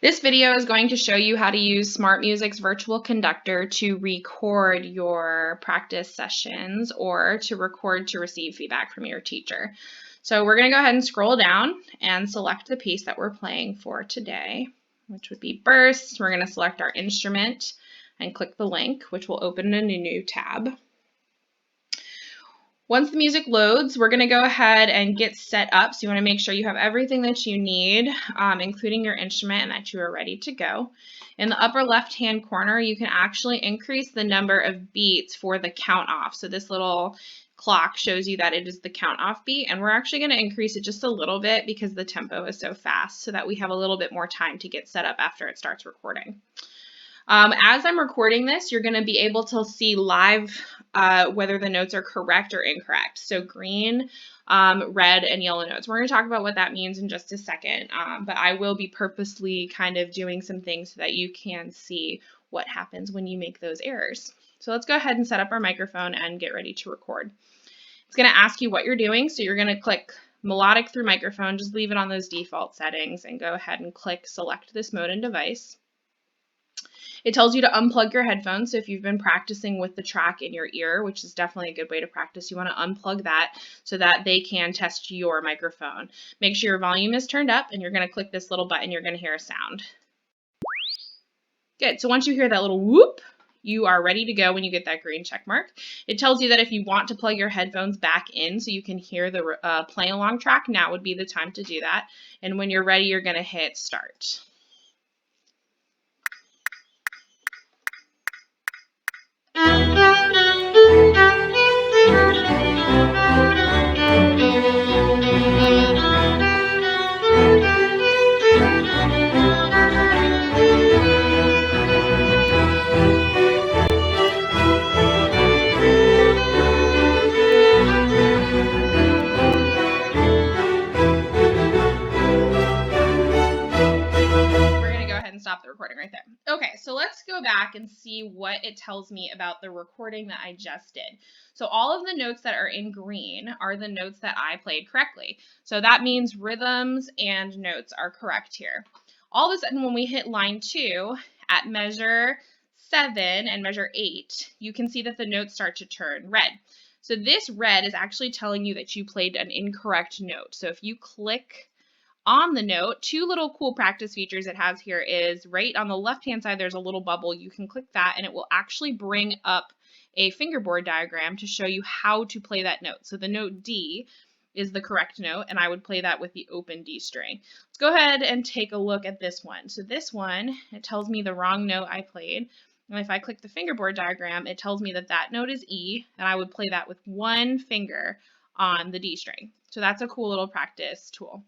This video is going to show you how to use SmartMusic's virtual conductor to record your practice sessions or to record to receive feedback from your teacher. So we're going to go ahead and scroll down and select the piece that we're playing for today, which would be bursts. We're going to select our instrument and click the link, which will open in a new tab. Once the music loads, we're going to go ahead and get set up. So you want to make sure you have everything that you need, including your instrument, and that you are ready to go. In the upper left-hand corner, you can actually increase the number of beats for the count off. So this little clock shows you that it is the count off beat, and we're actually going to increase it just a little bit because the tempo is so fast so that we have a little bit more time to get set up after it starts recording. As I'm recording this, you're going to be able to see live whether the notes are correct or incorrect. So green, red, and yellow notes. We're going to talk about what that means in just a second, but I will be purposely kind of doing some things so that you can see what happens when you make those errors. So let's go ahead and set up our microphone and get ready to record. It's going to ask you what you're doing, so you're going to click melodic through microphone, just leave it on those default settings, and go ahead and click select this mode and device. It tells you to unplug your headphones, so if you've been practicing with the track in your ear, which is definitely a good way to practice, you want to unplug that so that they can test your microphone. Make sure your volume is turned up, and you're going to click this little button. You're going to hear a sound. Good. So once you hear that little whoop, you are ready to go when you get that green check mark. It tells you that if you want to plug your headphones back in so you can hear the play along track, now would be the time to do that. And when you're ready, you're going to hit start. Stop the recording right there. Okay, so let's go back and see what it tells me about the recording that I just did. So all of the notes that are in green are the notes that I played correctly. So that means rhythms and notes are correct here. All of a sudden, when we hit line 2 at measure 7 and measure 8, you can see that the notes start to turn red. So this red is actually telling you that you played an incorrect note. So if you click on the note, two little cool practice features it has here is right on the left-hand side, there's a little bubble. You can click that and it will actually bring up a fingerboard diagram to show you how to play that note. So the note D is the correct note, and I would play that with the open D string. Let's go ahead and take a look at this one. So this one, it tells me the wrong note I played. And if I click the fingerboard diagram, it tells me that that note is E, and I would play that with one finger on the D string. So that's a cool little practice tool.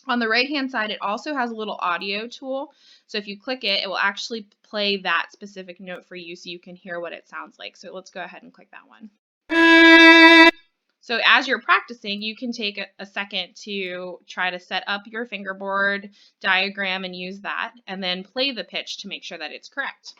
On the right-hand side, it also has a little audio tool. So if you click it, it will actually play that specific note for you so you can hear what it sounds like. So let's go ahead and click that one. So as you're practicing, you can take a second to try to set up your fingerboard diagram and use that, and then play the pitch to make sure that it's correct.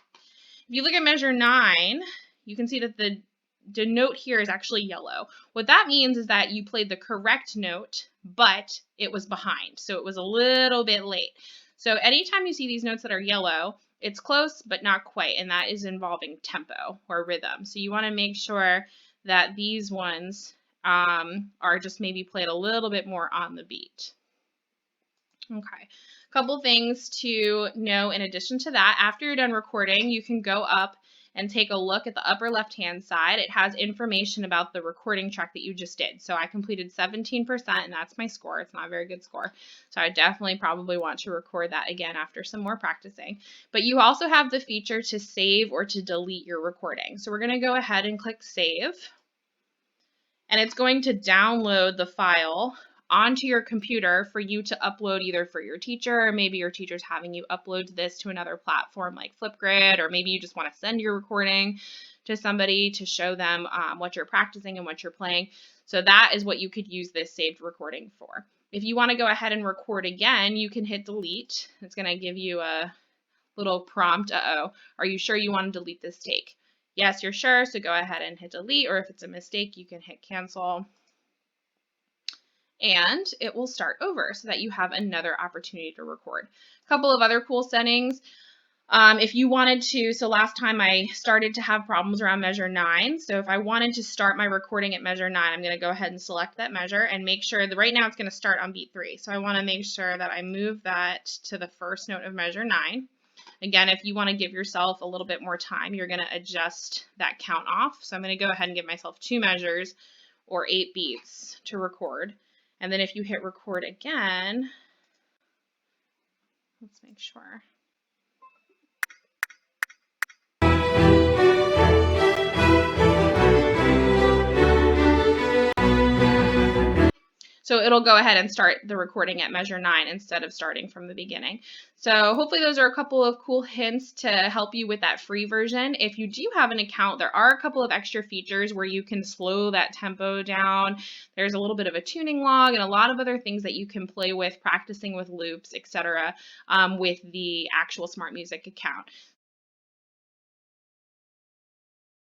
If you look at measure 9, you can see that the note here is actually yellow. What that means is that you played the correct note, but it was behind. So it was a little bit late. So anytime you see these notes that are yellow, it's close, but not quite. And that is involving tempo or rhythm. So you want to make sure that these ones are just maybe played a little bit more on the beat. Okay. A couple things to know in addition to that. After you're done recording, you can go up and take a look at the upper left-hand side. It has information about the recording track that you just did. So I completed 17%, and that's my score. It's not a very good score. So I definitely probably want to record that again after some more practicing. But you also have the feature to save or to delete your recording. So we're going to go ahead and click Save. And it's going to download the file onto your computer for you to upload either for your teacher, or maybe your teacher's having you upload this to another platform like Flipgrid, or maybe you just want to send your recording to somebody to show them what you're practicing and what you're playing. So that is what you could use this saved recording for. If you want to go ahead and record again, you can hit delete. It's going to give you a little prompt, are you sure you want to delete this take? Yes, you're sure, so go ahead and hit delete, or if it's a mistake, you can hit cancel. and it will start over so that you have another opportunity to record. A couple of other cool settings. If you wanted to, so last time I started to have problems around measure 9. So if I wanted to start my recording at measure 9, I'm going to go ahead and select that measure and make sure that right now it's going to start on beat 3. So I want to make sure that I move that to the first note of measure 9. Again, if you want to give yourself a little bit more time, you're going to adjust that count off. So I'm going to go ahead and give myself 2 measures or 8 beats to record. And then if you hit record again, let's make sure. So it'll go ahead and start the recording at measure 9 instead of starting from the beginning. So hopefully those are a couple of cool hints to help you with that free version. If you do have an account, there are a couple of extra features where you can slow that tempo down. There's a little bit of a tuning log and a lot of other things that you can play with, practicing with loops, etc., with the actual SmartMusic account.